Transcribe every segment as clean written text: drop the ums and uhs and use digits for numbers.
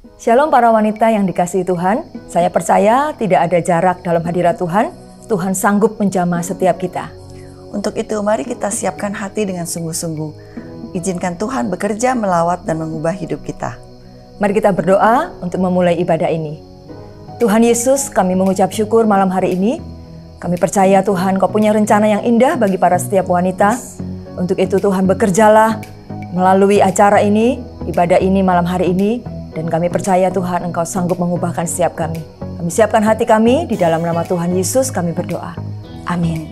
Shalom para wanita yang dikasihi Tuhan. Saya percaya tidak ada jarak dalam hadirat Tuhan. Tuhan sanggup menjamah setiap kita. Untuk itu mari kita siapkan hati dengan sungguh-sungguh. Izinkan Tuhan bekerja, melawat dan mengubah hidup kita. Mari kita berdoa untuk memulai ibadah ini. Tuhan Yesus, kami mengucap syukur malam hari ini. Kami percaya Tuhan Kau punya rencana yang indah bagi para setiap wanita. Untuk itu Tuhan bekerjalah melalui acara ini, ibadah ini malam hari ini. Dan kami percaya Tuhan Engkau sanggup mengubahkan setiap kami. Kami siapkan hati kami, di dalam nama Tuhan Yesus kami berdoa. Amin.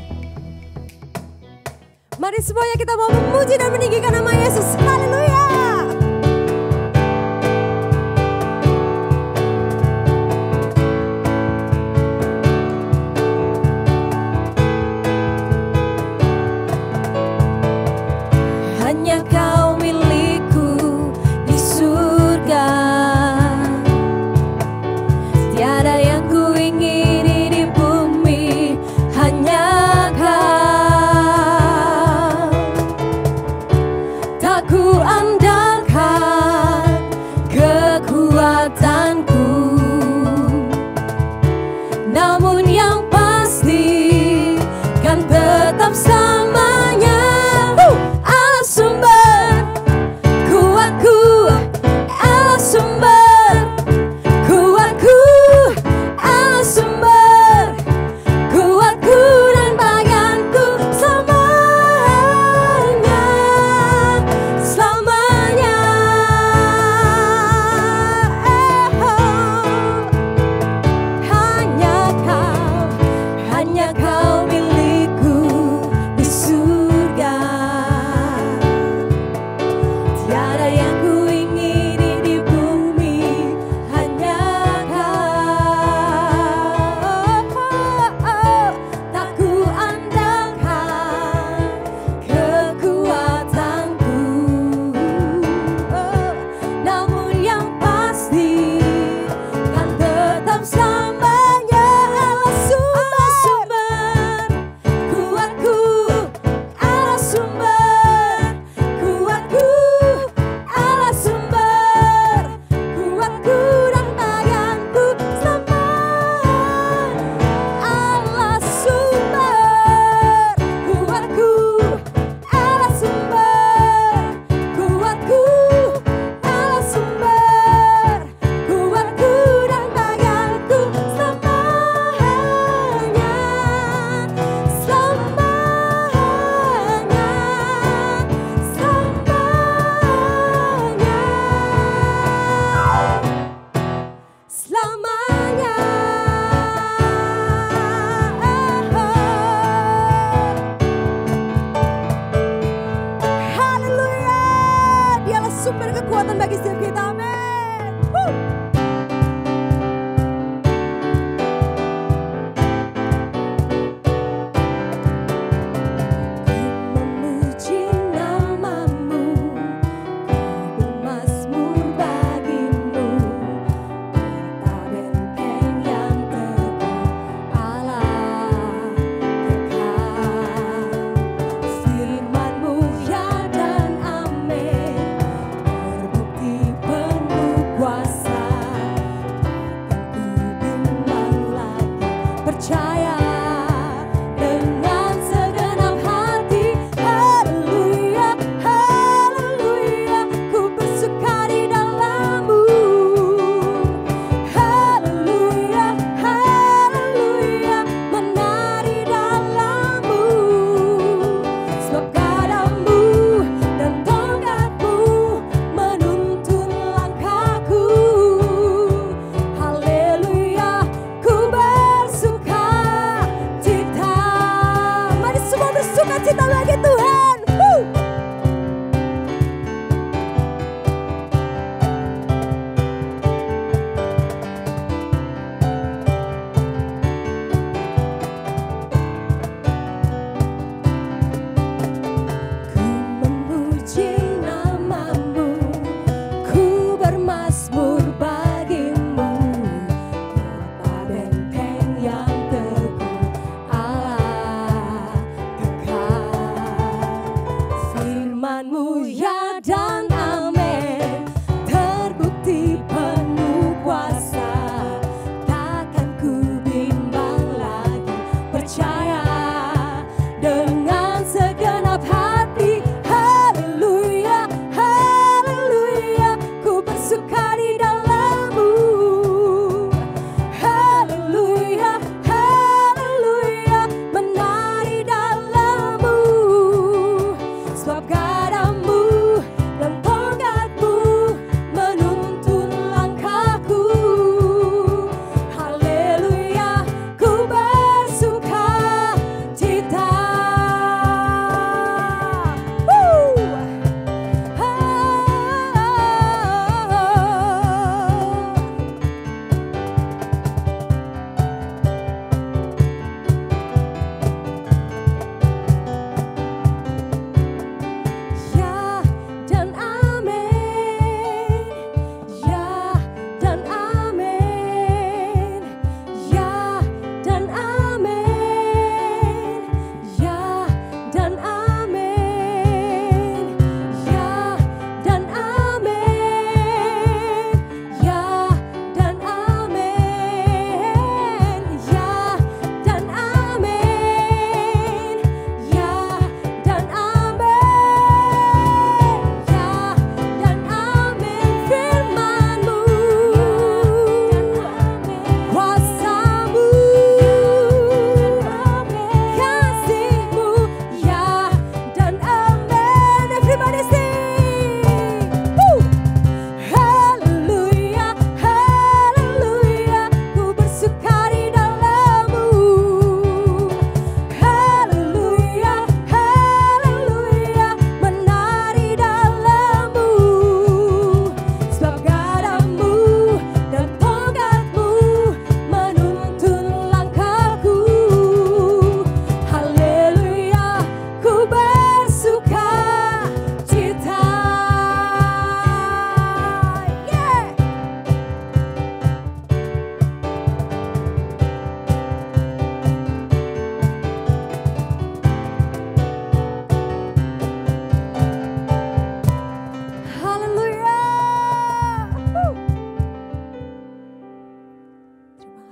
Mari semuanya kita mau memuji dan meninggikan nama Yesus. Haleluya. Hanya Kau milikku di surga. Tiada yang ku ingini di bumi, hanya Kau. Tak ku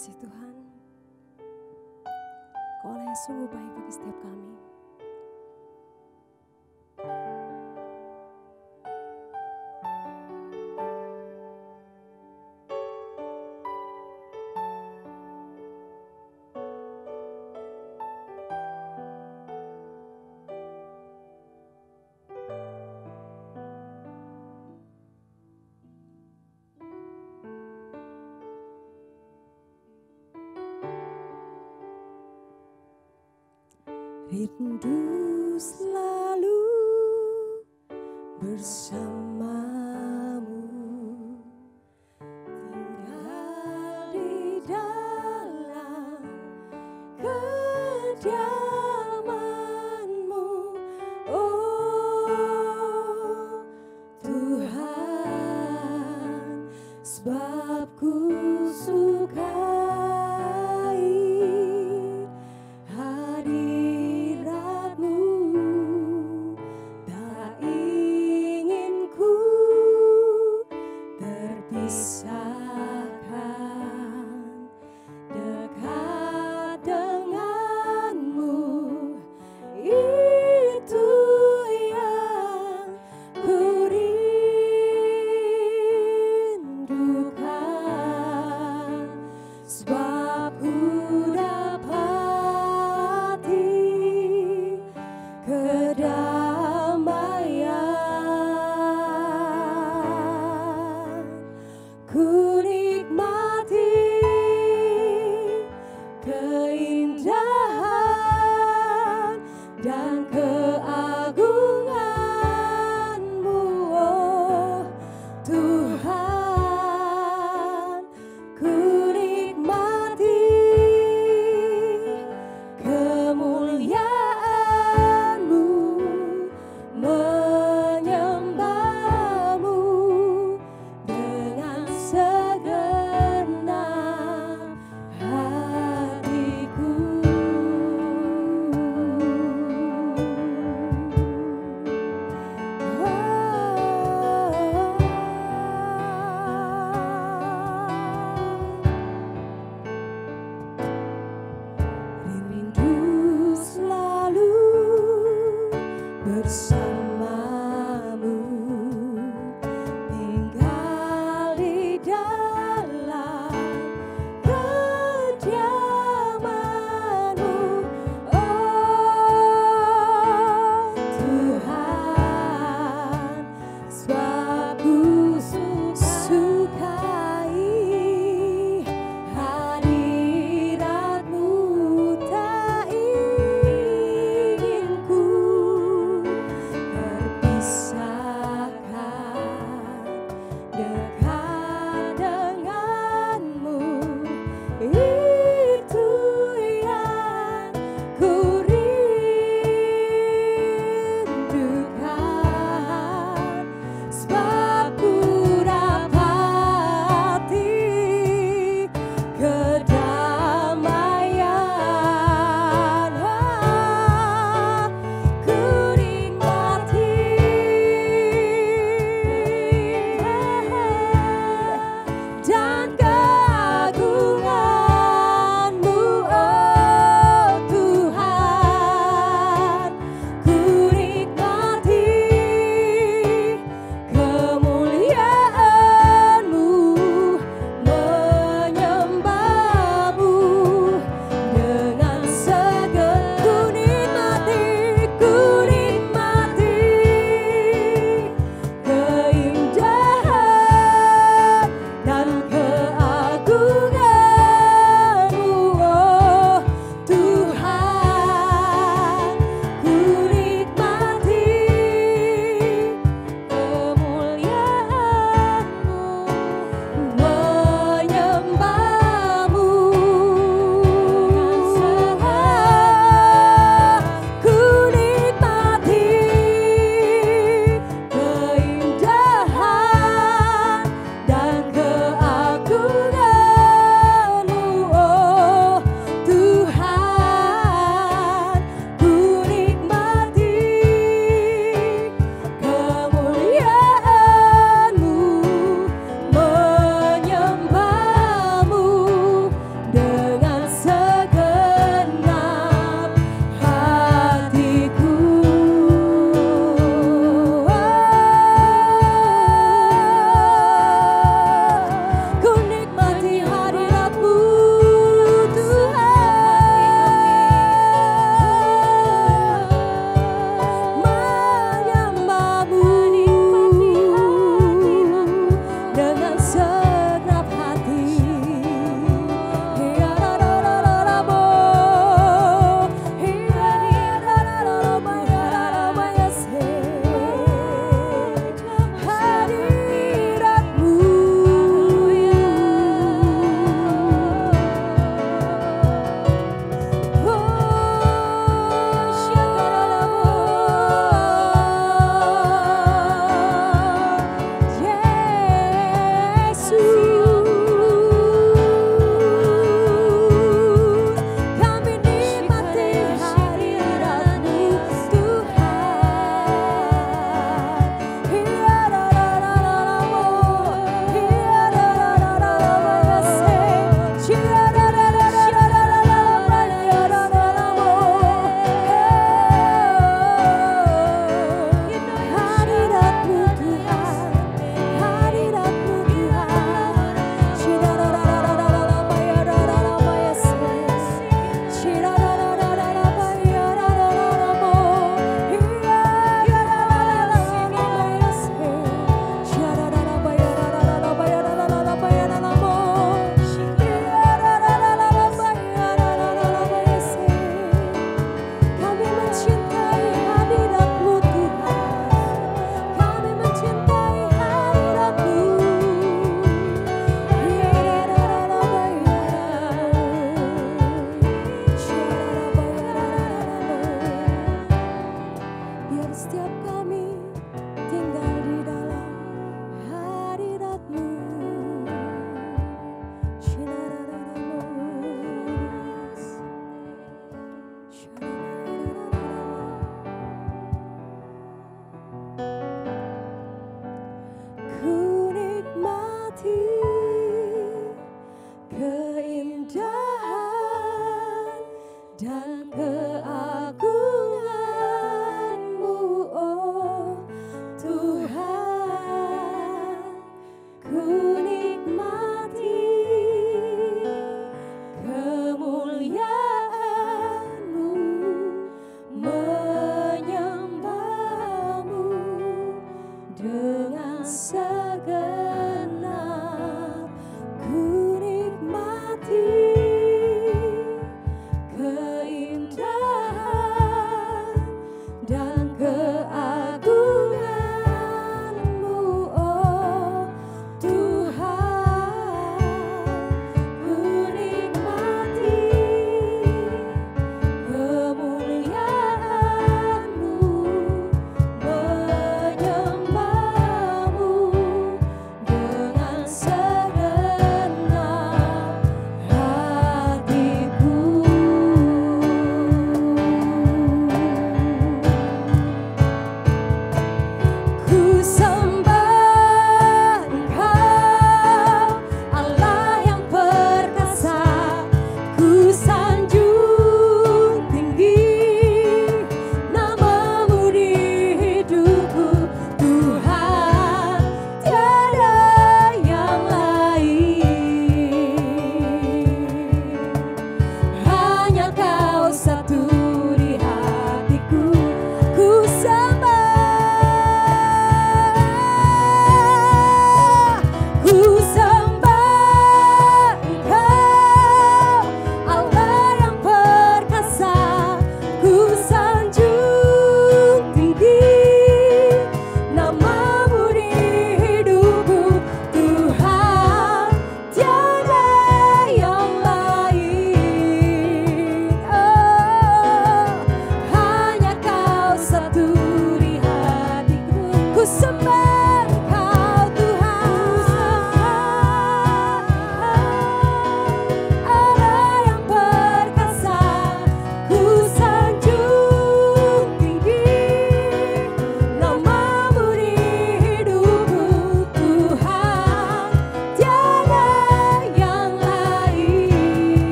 kasih Tuhan. Kau Allah yang sungguh baik bagi setiap kami. Rindu selalu bersamamu, tinggal di dalam kediaman-Mu, oh Tuhan, sebab ku sukai menyembah-Mu dengan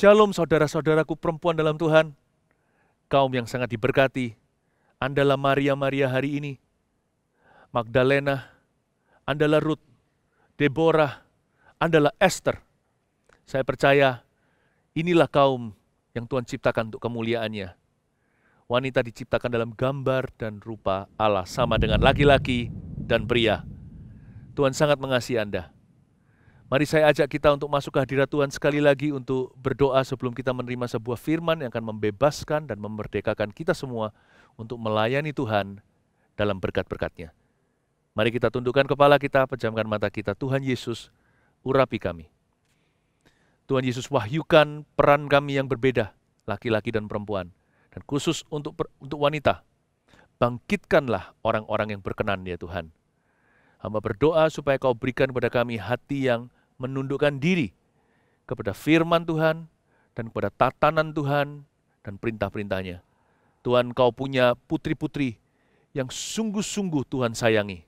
Shalom saudara-saudaraku perempuan dalam Tuhan, kaum yang sangat diberkati. Andalah Maria hari ini, Magdalena, andalah Ruth, Deborah, andalah Esther. Saya percaya inilah kaum yang Tuhan ciptakan untuk kemuliaan-Nya. Wanita diciptakan dalam gambar dan rupa Allah, sama dengan laki-laki dan pria. Tuhan sangat mengasihi Anda. Mari saya ajak kita untuk masuk ke hadirat Tuhan sekali lagi untuk berdoa sebelum kita menerima sebuah firman yang akan membebaskan dan memerdekakan kita semua untuk melayani Tuhan dalam berkat-berkat-Nya. Mari kita tundukkan kepala kita, pejamkan mata kita. Tuhan Yesus, urapi kami. Tuhan Yesus, wahyukan peran kami yang berbeda, laki-laki dan perempuan. Dan khusus untuk wanita, bangkitkanlah orang-orang yang berkenan ya Tuhan. Hamba berdoa supaya Kau berikan kepada kami hati yang menundukkan diri kepada firman Tuhan dan kepada tatanan Tuhan dan perintah-perintahnya. Tuhan, Kau punya putri-putri yang sungguh-sungguh Tuhan sayangi.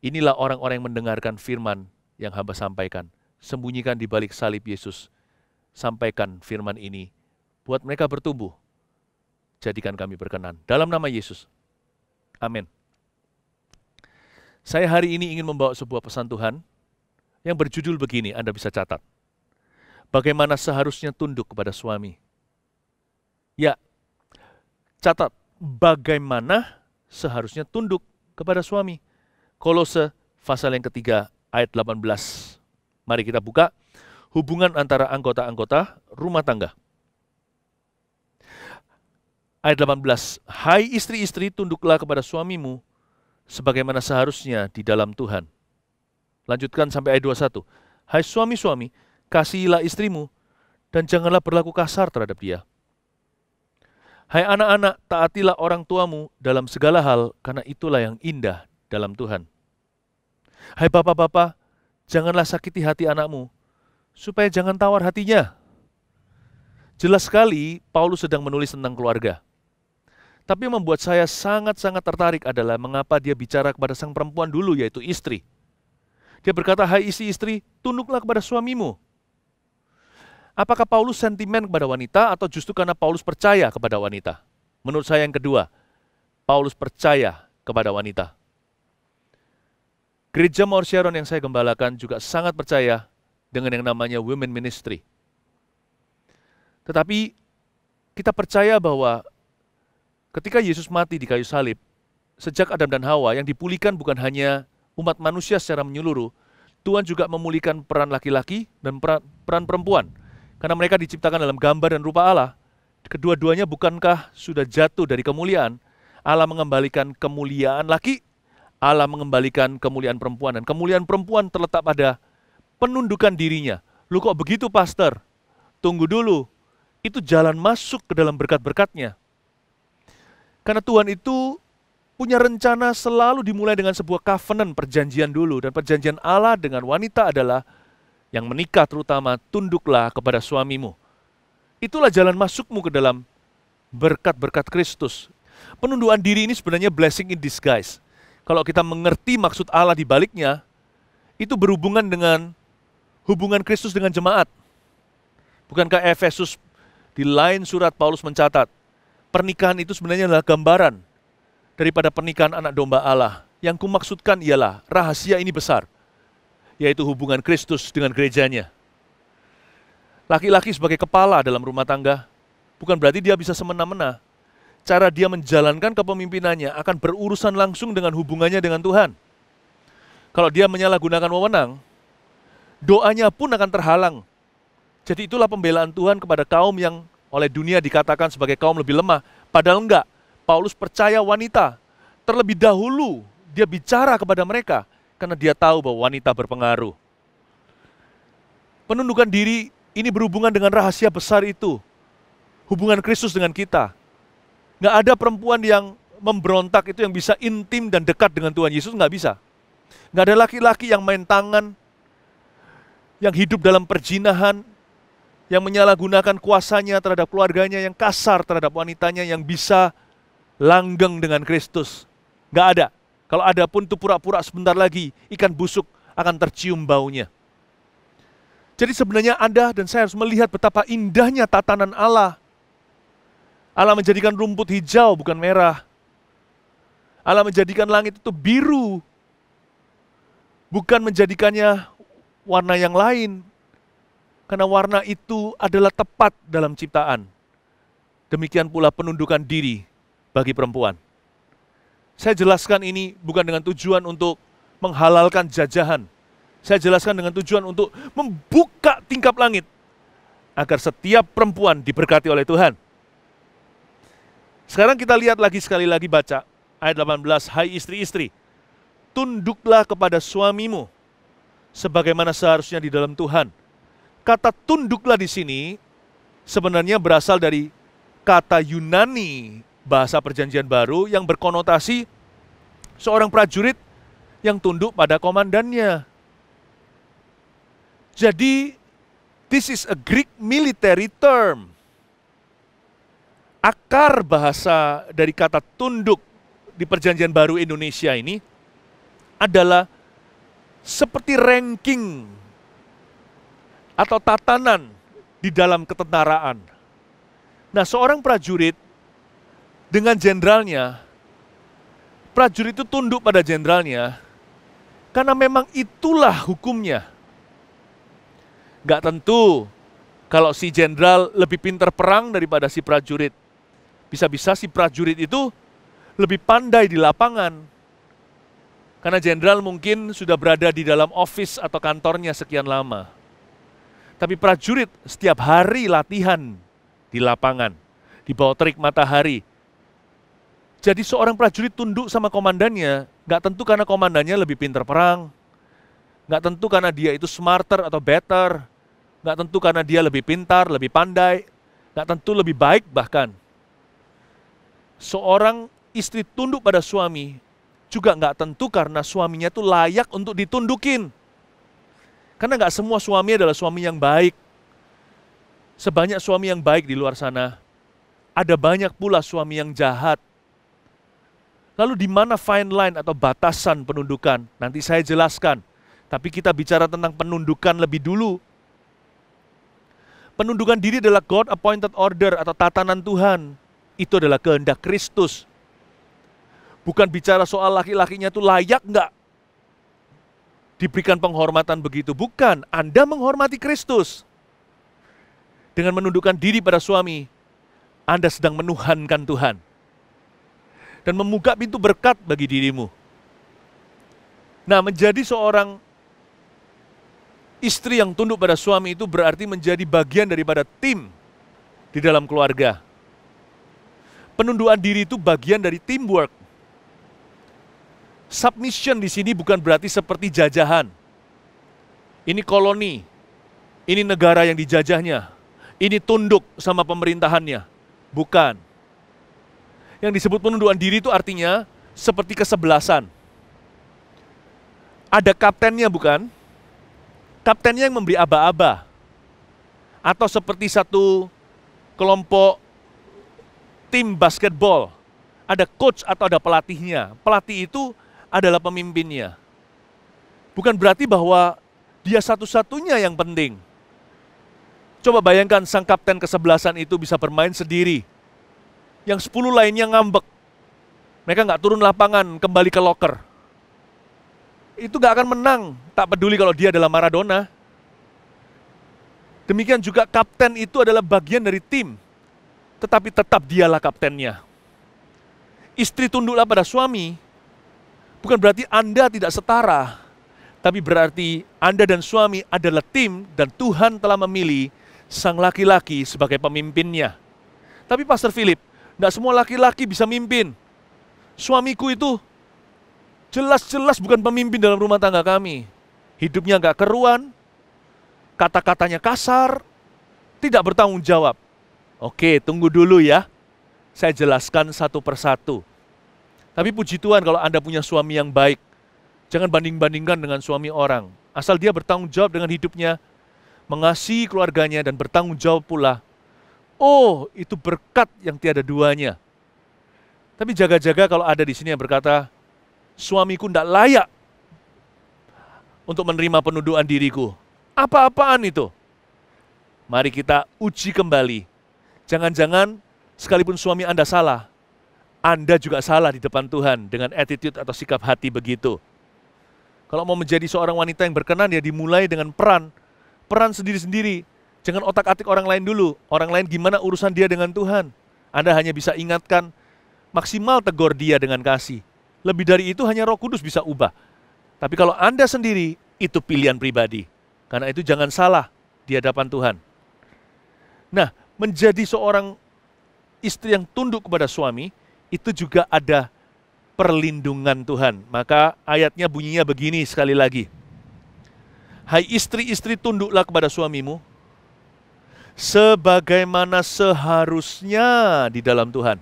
Inilah orang-orang yang mendengarkan firman yang hamba sampaikan. Sembunyikan di balik salib Yesus. Sampaikan firman ini. Buat mereka bertumbuh. Jadikan kami berkenan. Dalam nama Yesus. Amin. Saya hari ini ingin membawa sebuah pesan Tuhan yang berjudul begini, Anda bisa catat. Bagaimana seharusnya tunduk kepada suami. Ya, catat. Bagaimana seharusnya tunduk kepada suami. Kolose pasal yang ketiga ayat 18. Mari kita buka. Hubungan antara anggota-anggota rumah tangga. Ayat 18. Hai istri-istri, tunduklah kepada suamimu sebagaimana seharusnya di dalam Tuhan. Lanjutkan sampai ayat 21. Hai suami-suami, kasihilah istrimu dan janganlah berlaku kasar terhadap dia. Hai anak-anak, taatilah orang tuamu dalam segala hal, karena itulah yang indah dalam Tuhan. Hai bapak-bapak, janganlah sakiti hati anakmu, supaya jangan tawar hatinya. Jelas sekali Paulus sedang menulis tentang keluarga. Tapi yang membuat saya sangat-sangat tertarik adalah mengapa dia bicara kepada sang perempuan dulu, yaitu istri. Dia berkata, hai istri-istri, tunduklah kepada suamimu. Apakah Paulus sentimen kepada wanita atau justru karena Paulus percaya kepada wanita? Menurut saya yang kedua, Paulus percaya kepada wanita. Gereja Mawar Sharon yang saya gembalakan juga sangat percaya dengan yang namanya women ministry. Tetapi kita percaya bahwa ketika Yesus mati di kayu salib, sejak Adam dan Hawa yang dipulihkan bukan hanya umat manusia secara menyeluruh, Tuhan juga memulihkan peran laki-laki dan peran perempuan. Karena mereka diciptakan dalam gambar dan rupa Allah. Kedua-duanya bukankah sudah jatuh dari kemuliaan? Allah mengembalikan kemuliaan laki, Allah mengembalikan kemuliaan perempuan. Dan kemuliaan perempuan terletak pada penundukan dirinya. Lu kok begitu pastor? Tunggu dulu, itu jalan masuk ke dalam berkat-berkatnya. Karena Tuhan itu punya rencana selalu dimulai dengan sebuah covenant, perjanjian dulu. Dan perjanjian Allah dengan wanita adalah yang menikah terutama, tunduklah kepada suamimu. Itulah jalan masukmu ke dalam berkat-berkat Kristus. Penundukan diri ini sebenarnya blessing in disguise. Kalau kita mengerti maksud Allah di baliknya, itu berhubungan dengan hubungan Kristus dengan jemaat. Bukankah Efesus di lain surat Paulus mencatat, pernikahan itu sebenarnya adalah gambaran daripada pernikahan anak domba Allah. Yang kumaksudkan ialah rahasia ini besar, yaitu hubungan Kristus dengan gerejanya. Laki-laki sebagai kepala dalam rumah tangga, bukan berarti dia bisa semena-mena. Cara dia menjalankan kepemimpinannya akan berurusan langsung dengan hubungannya dengan Tuhan. Kalau dia menyalahgunakan wewenang, doanya pun akan terhalang. Jadi itulah pembelaan Tuhan kepada kaum yang oleh dunia dikatakan sebagai kaum lebih lemah. Padahal enggak. Paulus percaya wanita. Terlebih dahulu dia bicara kepada mereka karena dia tahu bahwa wanita berpengaruh. Penundukan diri ini berhubungan dengan rahasia besar itu. Hubungan Kristus dengan kita. Nggak ada perempuan yang memberontak itu yang bisa intim dan dekat dengan Tuhan Yesus, nggak bisa. Nggak ada laki-laki yang main tangan, yang hidup dalam perjinahan, yang menyalahgunakan kuasanya terhadap keluarganya, yang kasar terhadap wanitanya, yang bisa langgeng dengan Kristus. Nggak ada. Kalau ada pun itu pura-pura sebentar lagi, ikan busuk akan tercium baunya. Jadi sebenarnya Anda dan saya harus melihat betapa indahnya tatanan Allah. Allah menjadikan rumput hijau bukan merah. Allah menjadikan langit itu biru, bukan menjadikannya warna yang lain. Karena warna itu adalah tepat dalam ciptaan. Demikian pula penundukan diri bagi perempuan. Saya jelaskan ini bukan dengan tujuan untuk menghalalkan jajahan. Saya jelaskan dengan tujuan untuk membuka tingkap langit agar setiap perempuan diberkati oleh Tuhan. Sekarang kita lihat lagi sekali lagi baca ayat 18, hai istri-istri, tunduklah kepada suamimu sebagaimana seharusnya di dalam Tuhan. Kata tunduklah di sini sebenarnya berasal dari kata Yunani bahasa Perjanjian Baru yang berkonotasi seorang prajurit yang tunduk pada komandannya. Jadi, this is a Greek military term. Akar bahasa dari kata tunduk di Perjanjian Baru Indonesia ini adalah seperti ranking atau tatanan di dalam ketentaraan. Nah, seorang prajurit dengan jenderalnya, prajurit itu tunduk pada jenderalnya karena memang itulah hukumnya. Nggak tentu kalau si jenderal lebih pintar perang daripada si prajurit. Bisa-bisa si prajurit itu lebih pandai di lapangan. Karena jenderal mungkin sudah berada di dalam office atau kantornya sekian lama. Tapi prajurit setiap hari latihan di lapangan, di bawah terik matahari. Jadi seorang prajurit tunduk sama komandannya, nggak tentu karena komandannya lebih pintar perang. Nggak tentu karena dia itu smarter atau better. Nggak tentu karena dia lebih pintar, lebih pandai. Nggak tentu lebih baik bahkan. Seorang istri tunduk pada suami juga nggak tentu karena suaminya itu layak untuk ditundukin. Karena nggak semua suami adalah suami yang baik. Sebanyak suami yang baik di luar sana, ada banyak pula suami yang jahat. Lalu di mana fine line atau batasan penundukan? Nanti saya jelaskan. Tapi kita bicara tentang penundukan lebih dulu. Penundukan diri adalah God appointed order atau tatanan Tuhan. Itu adalah kehendak Kristus. Bukan bicara soal laki-lakinya itu layak nggak diberikan penghormatan begitu. Bukan, Anda menghormati Kristus. Dengan menundukkan diri pada suami, Anda sedang menuhankan Tuhan. Dan membuka pintu berkat bagi dirimu. Nah, menjadi seorang istri yang tunduk pada suami itu berarti menjadi bagian daripada tim di dalam keluarga. Penundukan diri itu bagian dari teamwork. Submission di sini bukan berarti seperti jajahan. Ini koloni, ini negara yang dijajahnya, ini tunduk sama pemerintahannya. Bukan. Yang disebut penundukan diri itu artinya seperti kesebelasan. Ada kaptennya bukan? Kaptennya yang memberi aba-aba. Atau seperti satu kelompok tim basketball. Ada coach atau ada pelatihnya. Pelatih itu adalah pemimpinnya. Bukan berarti bahwa dia satu-satunya yang penting. Coba bayangkan sang kapten kesebelasan itu bisa bermain sendiri. Yang 10 lainnya ngambek. Mereka nggak turun lapangan, kembali ke locker. Itu nggak akan menang, tak peduli kalau dia adalah Maradona. Demikian juga kapten itu adalah bagian dari tim, tetapi tetap dialah kaptennya. Istri tunduklah pada suami, bukan berarti Anda tidak setara, tapi berarti Anda dan suami adalah tim dan Tuhan telah memilih sang laki-laki sebagai pemimpinnya. Tapi Pastor Philip, tidak semua laki-laki bisa mimpin. Suamiku itu jelas-jelas bukan pemimpin dalam rumah tangga kami. Hidupnya nggak keruan, kata-katanya kasar, tidak bertanggung jawab. Oke, tunggu dulu ya. Saya jelaskan satu persatu. Tapi puji Tuhan kalau Anda punya suami yang baik. Jangan banding-bandingkan dengan suami orang. Asal dia bertanggung jawab dengan hidupnya, mengasihi keluarganya dan bertanggung jawab pula. Oh, itu berkat yang tiada duanya. Tapi jaga-jaga kalau ada di sini yang berkata, suamiku tidak layak untuk menerima penundukan diriku. Apa-apaan itu? Mari kita uji kembali. Jangan-jangan sekalipun suami Anda salah, Anda juga salah di depan Tuhan dengan attitude atau sikap hati begitu. Kalau mau menjadi seorang wanita yang berkenan, ya dimulai dengan peran sendiri-sendiri. Jangan otak-atik orang lain dulu. Orang lain gimana urusan dia dengan Tuhan. Anda hanya bisa ingatkan, maksimal tegur dia dengan kasih. Lebih dari itu hanya Roh Kudus bisa ubah. Tapi kalau Anda sendiri, itu pilihan pribadi. Karena itu jangan salah di hadapan Tuhan. Nah, menjadi seorang istri yang tunduk kepada suami, itu juga ada perlindungan Tuhan. Maka ayatnya bunyinya begini sekali lagi. Hai istri-istri, tunduklah kepada suamimu, sebagaimana seharusnya di dalam Tuhan.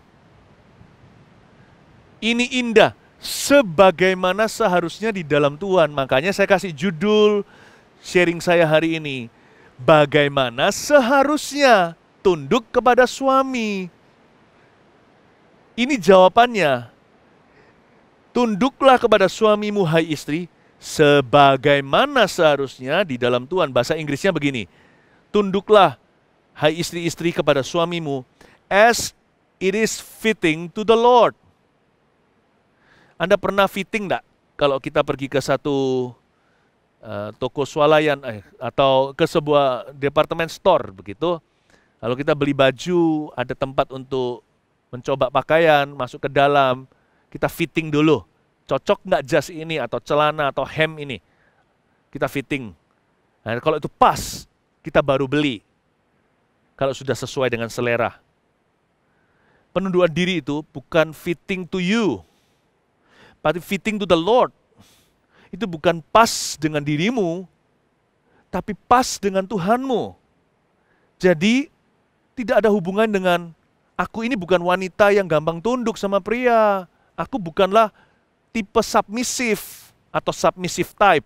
Ini indah, sebagaimana seharusnya di dalam Tuhan. Makanya saya kasih judul sharing saya hari ini, bagaimana seharusnya tunduk kepada suami. Ini jawabannya. Tunduklah kepada suamimu, hai istri, sebagaimana seharusnya di dalam Tuhan. Bahasa Inggrisnya begini, tunduklah, hai istri-istri, kepada suamimu, as it is fitting to the Lord. Anda pernah fitting enggak kalau kita pergi ke satu toko swalayan atau ke sebuah department store begitu, lalu kita beli baju, ada tempat untuk mencoba pakaian, masuk ke dalam, kita fitting dulu, cocok nggak jas ini atau celana atau hem ini, kita fitting. Nah, kalau itu pas, kita baru beli, kalau sudah sesuai dengan selera. Penundukan diri itu bukan fitting to you, but fitting to the Lord. Itu bukan pas dengan dirimu, tapi pas dengan Tuhanmu. Jadi, tidak ada hubungan dengan, aku ini bukan wanita yang gampang tunduk sama pria. Aku bukanlah tipe submissive atau submissive type.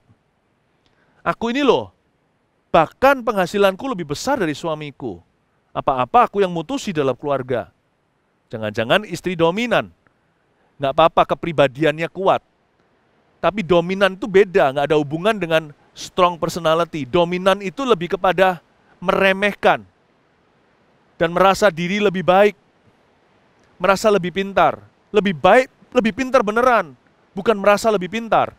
Aku ini loh, bahkan penghasilanku lebih besar dari suamiku. Apa-apa aku yang mutusi dalam keluarga. Jangan-jangan istri dominan. Nggak apa-apa kepribadiannya kuat. Tapi dominan itu beda, nggak ada hubungan dengan strong personality. Dominan itu lebih kepada meremehkan dan merasa diri lebih baik, merasa lebih pintar. Lebih baik, lebih pintar beneran, bukan merasa lebih pintar.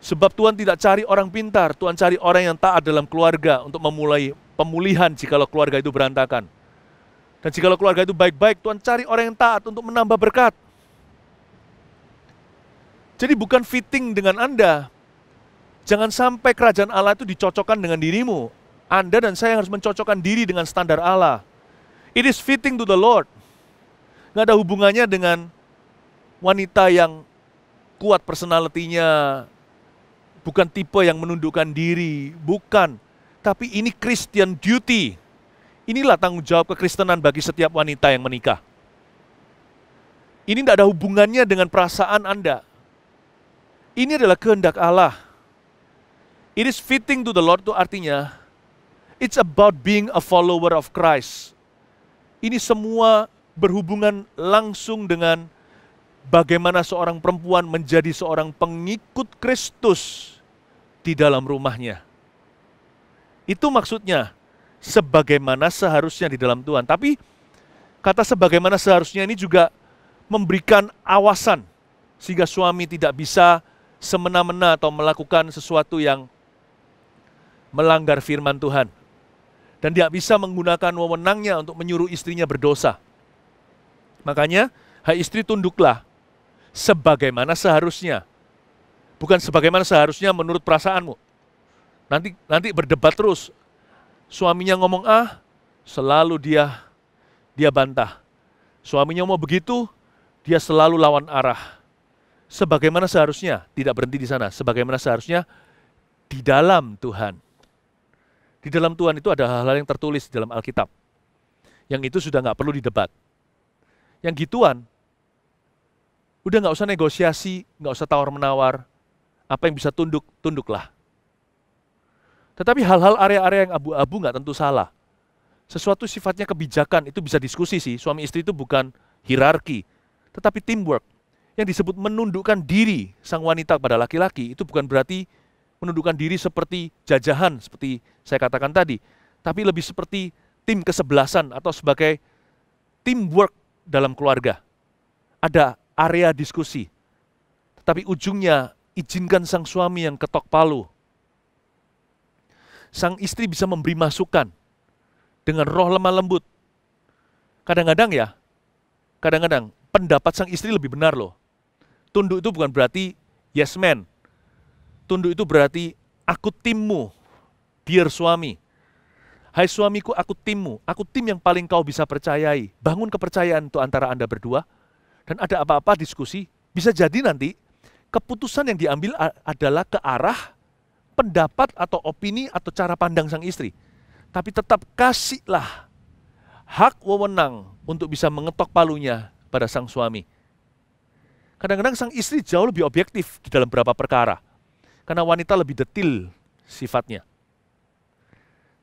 Sebab Tuhan tidak cari orang pintar, Tuhan cari orang yang taat dalam keluarga untuk memulai pemulihan jikalau keluarga itu berantakan. Dan jikalau keluarga itu baik-baik, Tuhan cari orang yang taat untuk menambah berkat. Jadi bukan fitting dengan Anda. Jangan sampai kerajaan Allah itu dicocokkan dengan dirimu. Anda dan saya harus mencocokkan diri dengan standar Allah. It is fitting to the Lord. Nggak ada hubungannya dengan wanita yang kuat personalitinya, bukan tipe yang menundukkan diri, bukan. Tapi ini Christian duty. Inilah tanggung jawab kekristenan bagi setiap wanita yang menikah. Ini tidak ada hubungannya dengan perasaan Anda. Ini adalah kehendak Allah. It is fitting to the Lord itu artinya, it's about being a follower of Christ. Ini semua berhubungan langsung dengan bagaimana seorang perempuan menjadi seorang pengikut Kristus di dalam rumahnya. Itu maksudnya, sebagaimana seharusnya di dalam Tuhan. Tapi kata sebagaimana seharusnya ini juga memberikan awasan, sehingga suami tidak bisa semena-mena atau melakukan sesuatu yang melanggar firman Tuhan. Dan dia bisa menggunakan wewenangnya untuk menyuruh istrinya berdosa. Makanya, hai istri tunduklah sebagaimana seharusnya. Bukan sebagaimana seharusnya menurut perasaanmu. Nanti berdebat terus. Suaminya ngomong A, selalu dia bantah. Suaminya mau begitu, dia selalu lawan arah. Sebagaimana seharusnya, tidak berhenti di sana. Sebagaimana seharusnya di dalam Tuhan. Di dalam Tuhan itu ada hal-hal yang tertulis di dalam Alkitab. Yang itu sudah nggak perlu didebat. Yang gituan, udah nggak usah negosiasi, nggak usah tawar-menawar. Apa yang bisa tunduk, tunduklah. Tetapi hal-hal area-area yang abu-abu nggak tentu salah. Sesuatu sifatnya kebijakan, itu bisa diskusi sih. Suami istri itu bukan hierarki, tetapi teamwork. Yang disebut menundukkan diri sang wanita kepada laki-laki, itu bukan berarti menundukkan diri seperti jajahan, seperti saya katakan tadi, tapi lebih seperti tim kesebelasan atau sebagai teamwork dalam keluarga. Ada area diskusi, tetapi ujungnya izinkan sang suami yang ketok palu. Sang istri bisa memberi masukan dengan roh lemah lembut. Kadang-kadang pendapat sang istri lebih benar loh. Tunduk itu bukan berarti yes man. Tunduk itu berarti aku timmu, dear suami. Hai suamiku, aku timmu, aku tim yang paling kau bisa percayai. Bangun kepercayaan untuk antara Anda berdua, dan ada apa-apa diskusi, bisa jadi nanti keputusan yang diambil adalah ke arah pendapat atau opini atau cara pandang sang istri. Tapi tetap kasihlah hak wewenang untuk bisa mengetok palunya pada sang suami. Kadang-kadang sang istri jauh lebih objektif di dalam beberapa perkara, karena wanita lebih detil sifatnya.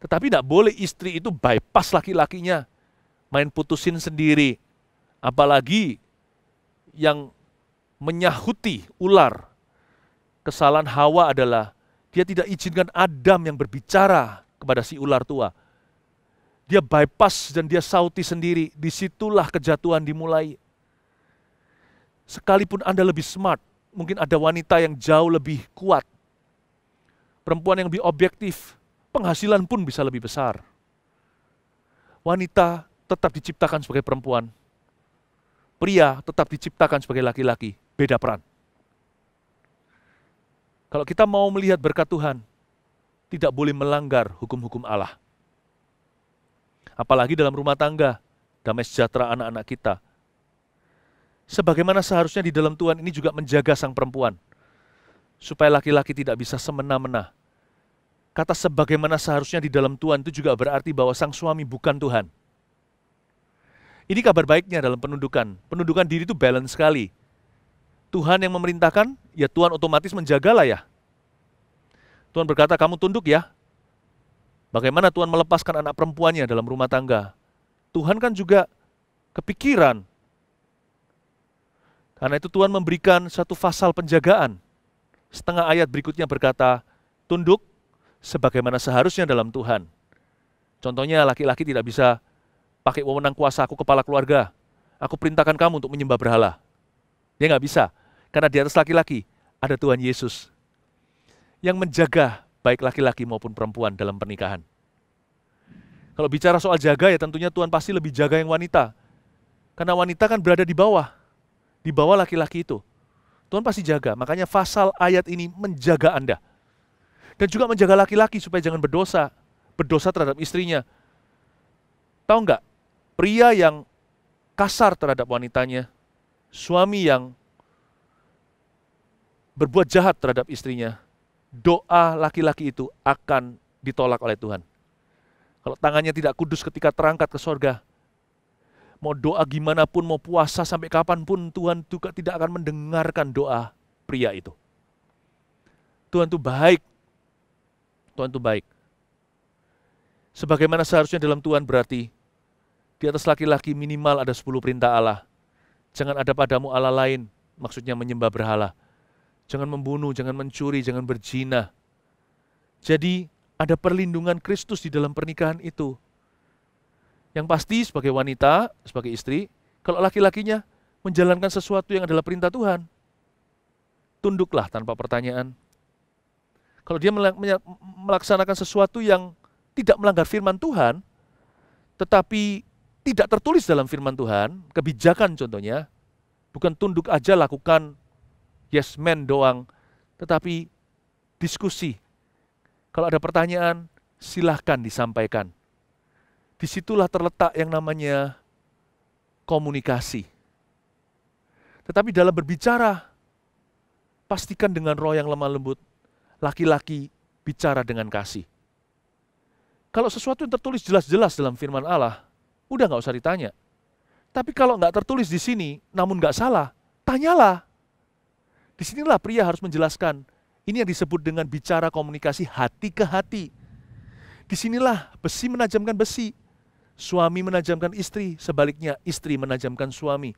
Tetapi tidak boleh istri itu bypass laki-lakinya, main putusin sendiri. Apalagi yang menyahuti ular. Kesalahan Hawa adalah dia tidak izinkan Adam yang berbicara kepada si ular tua. Dia bypass dan dia sauti sendiri. Disitulah kejatuhan dimulai. Sekalipun Anda lebih smart, mungkin ada wanita yang jauh lebih kuat. Perempuan yang lebih objektif, penghasilan pun bisa lebih besar. Wanita tetap diciptakan sebagai perempuan. Pria tetap diciptakan sebagai laki-laki. Beda peran. Kalau kita mau melihat berkat Tuhan, tidak boleh melanggar hukum-hukum Allah. Apalagi dalam rumah tangga, damai sejahtera anak-anak kita. Sebagaimana seharusnya di dalam Tuhan ini juga menjaga sang perempuan, supaya laki-laki tidak bisa semena-mena. Kata sebagaimana seharusnya di dalam Tuhan itu juga berarti bahwa sang suami bukan Tuhan. Ini kabar baiknya dalam penundukan. Penundukan diri itu balance sekali. Tuhan yang memerintahkan, ya Tuhan otomatis menjagalah ya. Tuhan berkata, kamu tunduk ya. Bagaimana Tuhan melepaskan anak perempuannya dalam rumah tangga? Tuhan kan juga kepikiran. Karena itu Tuhan memberikan satu pasal penjagaan. Setengah ayat berikutnya berkata, tunduk sebagaimana seharusnya dalam Tuhan. Contohnya laki-laki tidak bisa pakai wewenang kuasa aku kepala keluarga. Aku perintahkan kamu untuk menyembah berhala. Dia nggak bisa. Karena di atas laki-laki ada Tuhan Yesus yang menjaga baik laki-laki maupun perempuan dalam pernikahan. Kalau bicara soal jaga ya tentunya Tuhan pasti lebih jaga yang wanita. Karena wanita kan berada di bawah laki-laki itu. Tuhan pasti jaga, makanya pasal ayat ini menjaga Anda. Dan juga menjaga laki-laki supaya jangan berdosa terhadap istrinya. Tahu nggak, pria yang kasar terhadap wanitanya, suami yang berbuat jahat terhadap istrinya, doa laki-laki itu akan ditolak oleh Tuhan. Kalau tangannya tidak kudus ketika terangkat ke sorga, mau doa gimana pun, mau puasa sampai kapanpun, Tuhan juga tidak akan mendengarkan doa pria itu. Tuhan itu baik. Tuhan itu baik. Sebagaimana seharusnya dalam Tuhan berarti, di atas laki-laki minimal ada 10 perintah Allah. Jangan ada padamu Allah lain, maksudnya menyembah berhala. Jangan membunuh, jangan mencuri, jangan berzina. Jadi ada perlindungan Kristus di dalam pernikahan itu. Yang pasti sebagai wanita, sebagai istri, kalau laki-lakinya menjalankan sesuatu yang adalah perintah Tuhan, tunduklah tanpa pertanyaan. Kalau dia melaksanakan sesuatu yang tidak melanggar firman Tuhan, tetapi tidak tertulis dalam firman Tuhan, kebijakan contohnya, bukan tunduk aja lakukan yes man doang, tetapi diskusi. Kalau ada pertanyaan, silahkan disampaikan. Disitulah terletak yang namanya komunikasi. Tetapi dalam berbicara, pastikan dengan roh yang lemah lembut, laki-laki bicara dengan kasih. Kalau sesuatu yang tertulis jelas-jelas dalam firman Allah, udah nggak usah ditanya. Tapi kalau nggak tertulis di sini, namun nggak salah, tanyalah. Disinilah pria harus menjelaskan. Ini yang disebut dengan bicara komunikasi hati ke hati. Disinilah besi menajamkan besi. Suami menajamkan istri, sebaliknya istri menajamkan suami.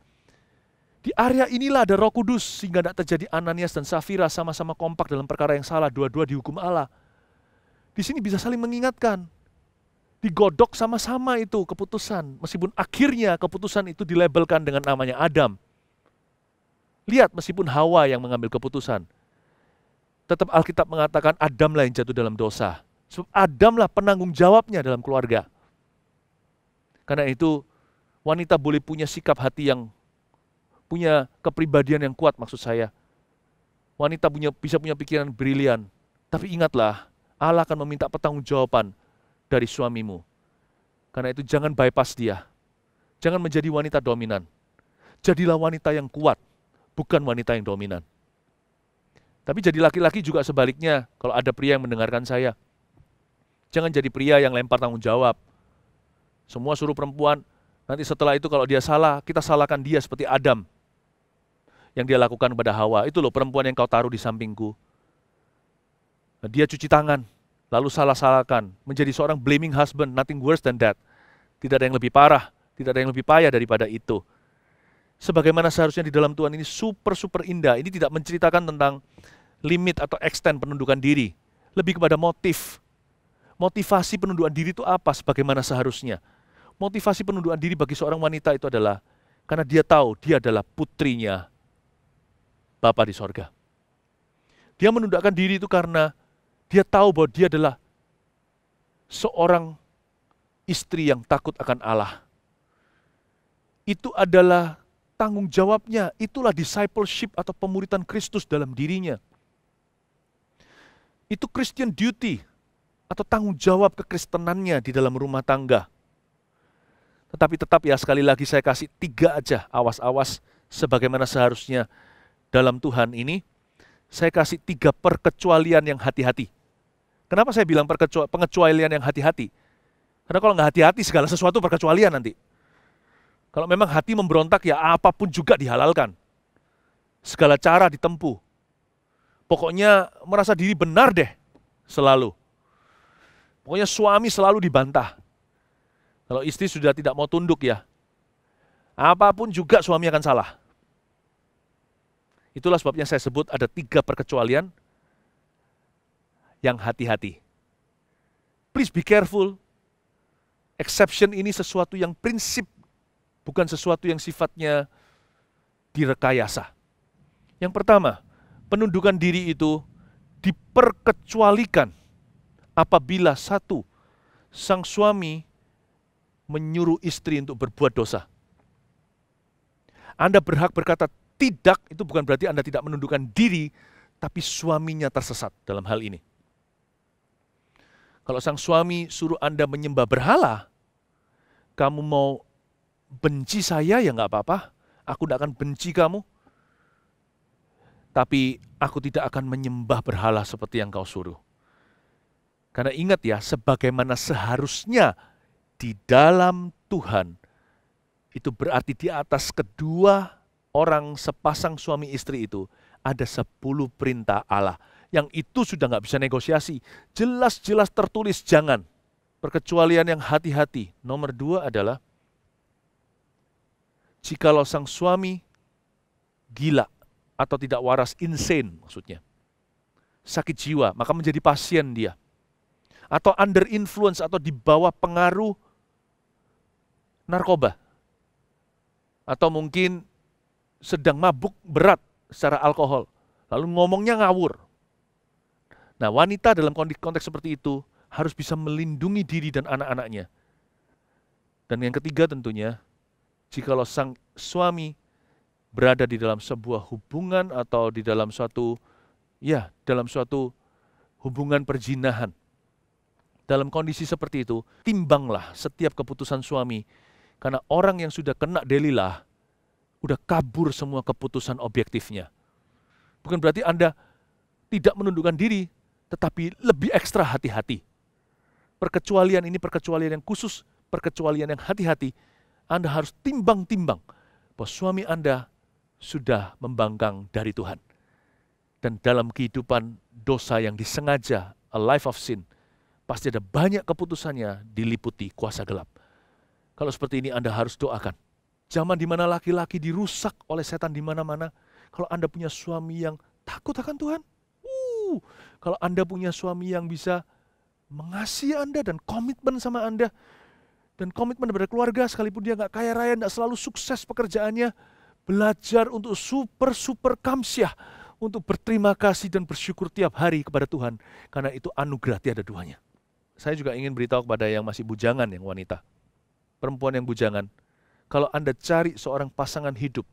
Di area inilah ada Roh Kudus sehingga tidak terjadi Ananias dan Safira sama-sama kompak dalam perkara yang salah, dua-dua dihukum Allah. Di sini bisa saling mengingatkan. Digodok sama-sama itu keputusan, meskipun akhirnya keputusan itu dilabelkan dengan namanya Adam. Lihat, meskipun Hawa yang mengambil keputusan, tetap Alkitab mengatakan Adamlah yang jatuh dalam dosa. Sebab Adamlah penanggung jawabnya dalam keluarga. Karena itu, wanita boleh punya sikap hati yang punya kepribadian yang kuat, maksud saya. Wanita bisa punya pikiran brilian. Tapi ingatlah, Allah akan meminta pertanggungjawaban dari suamimu. Karena itu jangan bypass dia. Jangan menjadi wanita dominan. Jadilah wanita yang kuat, bukan wanita yang dominan. Tapi jadi laki-laki juga sebaliknya, kalau ada pria yang mendengarkan saya. Jangan jadi pria yang lempar tanggung jawab. Semua suruh perempuan, nanti setelah itu kalau dia salah, kita salahkan dia seperti Adam. Yang dia lakukan kepada Hawa, itu loh perempuan yang kau taruh di sampingku. Nah, dia cuci tangan, lalu salah-salahkan, menjadi seorang blaming husband, nothing worse than that. Tidak ada yang lebih parah, tidak ada yang lebih payah daripada itu. Sebagaimana seharusnya di dalam Tuhan ini super indah, ini tidak menceritakan tentang limit atau extent penundukan diri, lebih kepada motif. Motivasi penundukan diri itu apa sebagaimana seharusnya? Motivasi penundukan diri bagi seorang wanita itu adalah karena dia tahu dia adalah putrinya Bapa di sorga. Dia menundukkan diri itu karena dia tahu bahwa dia adalah seorang istri yang takut akan Allah. Itu adalah tanggung jawabnya, itulah discipleship atau pemuritan Kristus dalam dirinya. Itu Christian duty atau tanggung jawab kekristenannya di dalam rumah tangga. Tetapi tetap ya, sekali lagi saya kasih 3 aja, awas-awas sebagaimana seharusnya dalam Tuhan ini, saya kasih 3 perkecualian yang hati-hati. Kenapa saya bilang pengecualian yang hati-hati? Karena kalau nggak hati-hati segala sesuatu perkecualian nanti. Kalau memang hati memberontak ya apapun juga dihalalkan. Segala cara ditempuh. Pokoknya merasa diri benar deh selalu. Pokoknya suami selalu dibantah. Kalau istri sudah tidak mau tunduk ya, apapun juga suami akan salah. Itulah sebabnya saya sebut ada 3 perkecualian yang hati-hati. Please be careful. Exception ini sesuatu yang prinsip, bukan sesuatu yang sifatnya direkayasa. Yang pertama, penundukan diri itu diperkecualikan apabila 1, sang suami menyuruh istri untuk berbuat dosa. Anda berhak berkata tidak, itu bukan berarti Anda tidak menundukkan diri, tapi suaminya tersesat dalam hal ini. Kalau sang suami suruh Anda menyembah berhala, kamu mau benci saya ya nggak apa-apa, aku tidak akan benci kamu, tapi aku tidak akan menyembah berhala seperti yang kau suruh. Karena ingat ya, sebagaimana seharusnya di dalam Tuhan, itu berarti di atas kedua orang sepasang suami istri itu ada 10 perintah Allah. Yang itu sudah nggak bisa negosiasi. Jelas-jelas tertulis, jangan. Perkecualian yang hati-hati. Nomor 2 adalah, jikalau sang suami gila atau tidak waras, insane maksudnya, sakit jiwa, maka menjadi pasien dia. Atau under influence atau di bawah pengaruh narkoba. Atau mungkin sedang mabuk berat secara alkohol, lalu ngomongnya ngawur. Nah, wanita dalam konteks seperti itu harus bisa melindungi diri dan anak-anaknya. Dan yang ketiga tentunya, jikalau sang suami berada di dalam sebuah hubungan atau di dalam suatu hubungan perzinahan. Dalam kondisi seperti itu, timbanglah setiap keputusan suami, karena orang yang sudah kena Delilah udah kabur semua keputusan objektifnya. Bukan berarti Anda tidak menundukkan diri, tetapi lebih ekstra hati-hati. Perkecualian ini perkecualian yang khusus, perkecualian yang hati-hati. Anda harus timbang-timbang bahwa suami Anda sudah membangkang dari Tuhan. Dan dalam kehidupan dosa yang disengaja, a life of sin, pasti ada banyak keputusannya diliputi kuasa gelap. Kalau seperti ini Anda harus doakan. Zaman di mana laki-laki dirusak oleh setan di mana-mana. Kalau Anda punya suami yang takut akan Tuhan, kalau Anda punya suami yang bisa mengasihi Anda dan komitmen sama Anda, dan komitmen kepada keluarga, sekalipun dia nggak kaya raya, nggak selalu sukses pekerjaannya, belajar untuk super kamsyah, untuk berterima kasih dan bersyukur tiap hari kepada Tuhan, karena itu anugerah tiada duanya. Saya juga ingin beritahu kepada yang masih bujangan, yang wanita, perempuan yang bujangan, kalau Anda cari seorang pasangan hidup,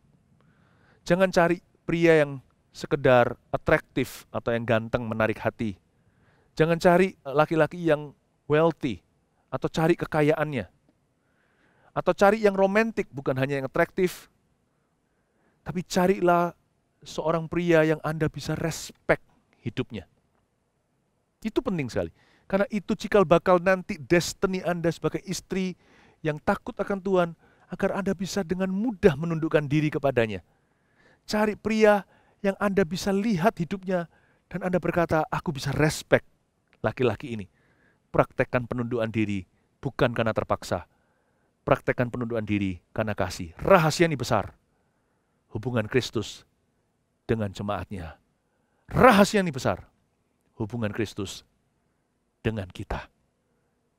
jangan cari pria yang sekedar atraktif atau yang ganteng menarik hati. Jangan cari laki-laki yang wealthy atau cari kekayaannya. Atau cari yang romantik, bukan hanya yang atraktif. Tapi carilah seorang pria yang Anda bisa respect hidupnya. Itu penting sekali. Karena itu cikal bakal nanti destiny Anda sebagai istri yang takut akan Tuhan, agar Anda bisa dengan mudah menundukkan diri kepadanya. Cari pria yang Anda bisa lihat hidupnya dan Anda berkata, aku bisa respect laki-laki ini. Praktekkan penundukan diri, bukan karena terpaksa. Praktekkan penundukan diri karena kasih. Rahasia ini besar. Hubungan Kristus dengan jemaatnya. Rahasia ini besar. Hubungan Kristus dengan kita.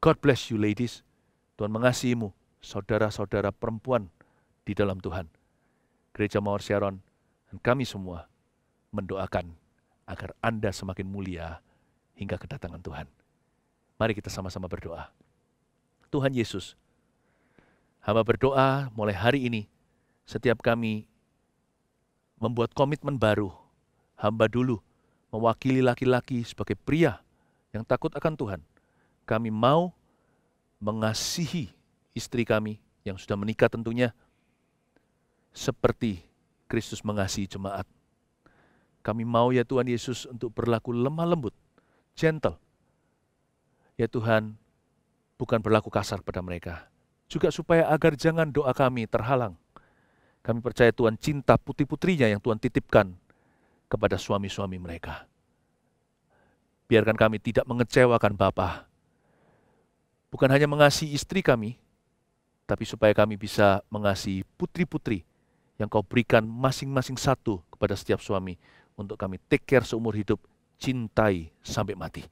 God bless you ladies. Tuhan mengasihimu, saudara-saudara perempuan di dalam Tuhan. Gereja Mawar Sharon dan kami semua mendoakan agar Anda semakin mulia hingga kedatangan Tuhan. Mari kita sama-sama berdoa. Tuhan Yesus, hamba berdoa mulai hari ini, setiap kami membuat komitmen baru, hamba dulu mewakili laki-laki sebagai pria yang takut akan Tuhan. Kami mau mengasihi istri kami yang sudah menikah tentunya, seperti Kristus mengasihi jemaat. Kami mau ya Tuhan Yesus untuk berlaku lemah lembut, gentle. Ya Tuhan, bukan berlaku kasar pada mereka. Juga supaya agar jangan doa kami terhalang. Kami percaya Tuhan cinta putri-putrinya yang Tuhan titipkan kepada suami-suami mereka. Biarkan kami tidak mengecewakan Bapa. Bukan hanya mengasihi istri kami, tapi supaya kami bisa mengasihi putri-putri yang Kau berikan masing-masing satu kepada setiap suami, untuk kami take care seumur hidup, cintai sampai mati.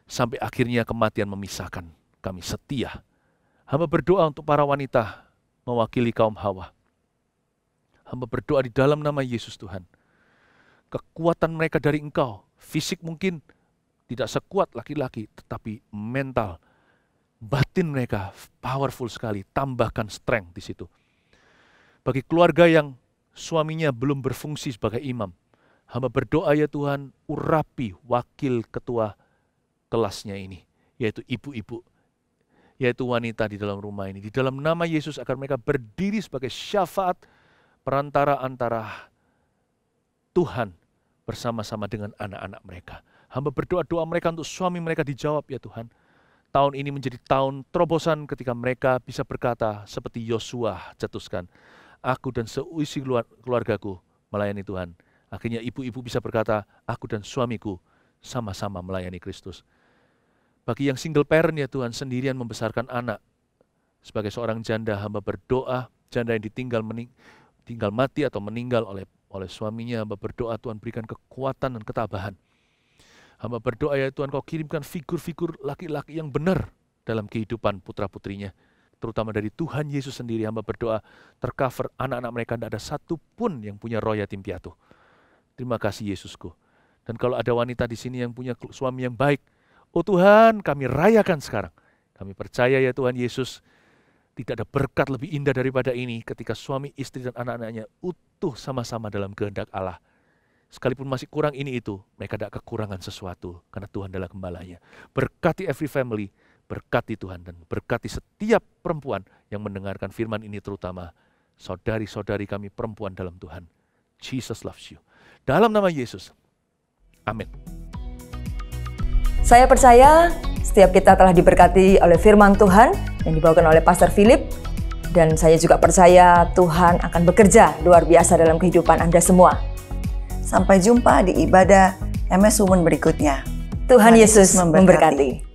Sampai akhirnya kematian memisahkan, kami setia. Hamba berdoa untuk para wanita mewakili kaum Hawa. Hamba berdoa di dalam nama Yesus Tuhan. Kekuatan mereka dari Engkau, fisik mungkin tidak sekuat laki-laki, tetapi mental, batin mereka powerful sekali. Tambahkan strength di situ. Bagi keluarga yang suaminya belum berfungsi sebagai imam, hamba berdoa ya Tuhan, urapi wakil ketua kelasnya ini, yaitu ibu-ibu, yaitu wanita di dalam rumah ini. Di dalam nama Yesus agar mereka berdiri sebagai syafaat perantara antara Tuhan bersama-sama dengan anak-anak mereka. Hamba berdoa doa mereka untuk suami mereka dijawab ya Tuhan. Tahun ini menjadi tahun terobosan ketika mereka bisa berkata seperti Yosua cetuskan, aku dan seisi keluargaku melayani Tuhan. Akhirnya ibu-ibu bisa berkata, aku dan suamiku sama-sama melayani Kristus. Bagi yang single parent ya Tuhan, sendirian membesarkan anak. Sebagai seorang janda, hamba berdoa, janda yang ditinggal mati atau meninggal oleh suaminya, hamba berdoa Tuhan berikan kekuatan dan ketabahan. Hamba berdoa ya Tuhan, Kau kirimkan figur-figur laki-laki yang benar dalam kehidupan putra-putrinya. Terutama dari Tuhan Yesus sendiri, hamba berdoa tercover anak-anak mereka, tidak ada satupun yang punya roh yatim piatu. Terima kasih Yesusku. Dan kalau ada wanita di sini yang punya suami yang baik, oh Tuhan, kami rayakan sekarang. Kami percaya ya Tuhan Yesus, tidak ada berkat lebih indah daripada ini ketika suami, istri, dan anak-anaknya utuh sama-sama dalam kehendak Allah. Sekalipun masih kurang ini itu, mereka tidak kekurangan sesuatu karena Tuhan adalah gembalanya. Berkati every family, berkati Tuhan, dan berkati setiap perempuan yang mendengarkan firman ini, terutama saudari-saudari kami perempuan dalam Tuhan. Jesus loves you. Dalam nama Yesus. Amin. Saya percaya setiap kita telah diberkati oleh firman Tuhan yang dibawakan oleh Pastor Philip. Dan saya juga percaya Tuhan akan bekerja luar biasa dalam kehidupan Anda semua. Sampai jumpa di ibadah MS Women berikutnya. Tuhan Yesus memberkati.